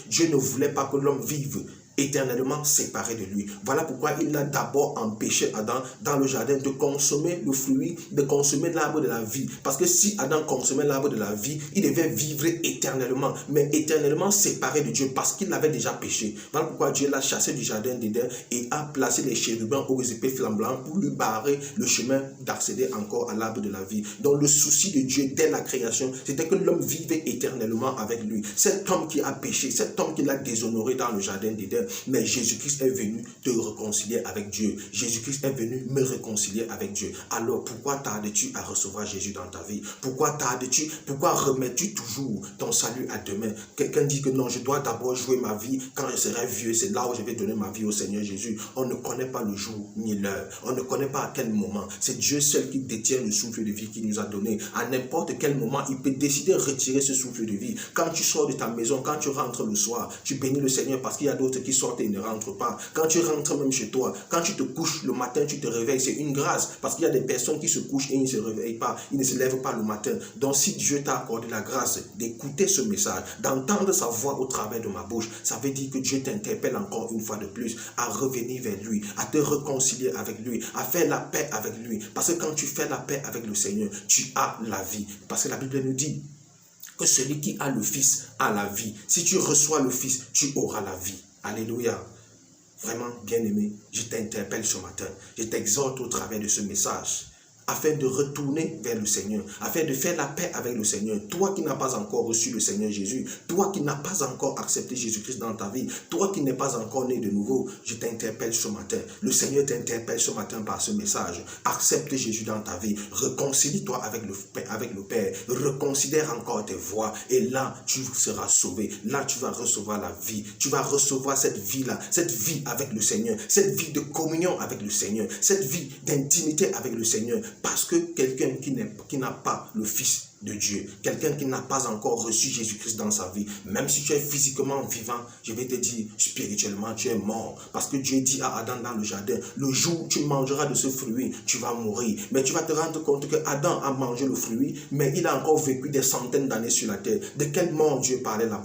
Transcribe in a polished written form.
Dieu ne voulait pas que l'homme vive éternellement séparé de lui. Voilà pourquoi il a d'abord empêché Adam dans le jardin de consommer le fruit, de consommer l'arbre de la vie. Parce que si Adam consommait l'arbre de la vie, il devait vivre éternellement, mais éternellement séparé de Dieu parce qu'il avait déjà péché. Voilà pourquoi Dieu l'a chassé du jardin d'Éden et a placé les chérubins aux épées flamboyantes pour lui barrer le chemin d'accéder encore à l'arbre de la vie. Donc le souci de Dieu dès la création, c'était que l'homme vivait éternellement avec lui. Cet homme qui a péché, cet homme qui l'a déshonoré dans le jardin d'Éden, mais Jésus-Christ est venu te réconcilier avec Dieu. Jésus-Christ est venu me réconcilier avec Dieu. Alors pourquoi tardes-tu à recevoir Jésus dans ta vie? Pourquoi tardes-tu? Pourquoi remets-tu toujours ton salut à demain? Quelqu'un dit que non, je dois d'abord jouer ma vie quand je serai vieux. C'est là où je vais donner ma vie au Seigneur Jésus. On ne connaît pas le jour ni l'heure. On ne connaît pas à quel moment. C'est Dieu seul qui détient le souffle de vie qu'il nous a donné. À n'importe quel moment, il peut décider de retirer ce souffle de vie. Quand tu sors de ta maison, quand tu rentres le soir, tu bénis le Seigneur parce qu'il y a d'autres qui sortent et ne rentrent pas. Quand tu rentres même chez toi, quand tu te couches le matin, tu te réveilles, c'est une grâce parce qu'il y a des personnes qui se couchent et ils ne se réveillent pas, ils ne se lèvent pas le matin. Donc si Dieu t'a accordé la grâce d'écouter ce message, d'entendre sa voix au travers de ma bouche, ça veut dire que Dieu t'interpelle encore une fois de plus à revenir vers lui, à te réconcilier avec lui, à faire la paix avec lui. Parce que quand tu fais la paix avec le Seigneur, tu as la vie. Parce que la Bible nous dit que celui qui a le Fils a la vie. Si tu reçois le Fils, tu auras la vie. Alléluia. Vraiment, bien-aimé, je t'interpelle ce matin. Je t'exhorte au travers de ce message afin de retourner vers le Seigneur, afin de faire la paix avec le Seigneur. Toi qui n'as pas encore reçu le Seigneur Jésus, toi qui n'as pas encore accepté Jésus-Christ dans ta vie, toi qui n'es pas encore né de nouveau, je t'interpelle ce matin. Le Seigneur t'interpelle ce matin par ce message. Accepte Jésus dans ta vie. Réconcilie-toi avec le Père. Reconsidère encore tes voies. Et là, tu seras sauvé. Là, tu vas recevoir la vie. Tu vas recevoir cette vie-là, cette vie avec le Seigneur, cette vie de communion avec le Seigneur, cette vie d'intimité avec le Seigneur. Parce que quelqu'un qui n'a pas le Fils de Dieu, quelqu'un qui n'a pas encore reçu Jésus-Christ dans sa vie, même si tu es physiquement vivant, je vais te dire, spirituellement, tu es mort. Parce que Dieu dit à Adam dans le jardin, le jour où tu mangeras de ce fruit, tu vas mourir. Mais tu vas te rendre compte que Adam a mangé le fruit, mais il a encore vécu des centaines d'années sur la terre. De quel mort Dieu parlait là-bas?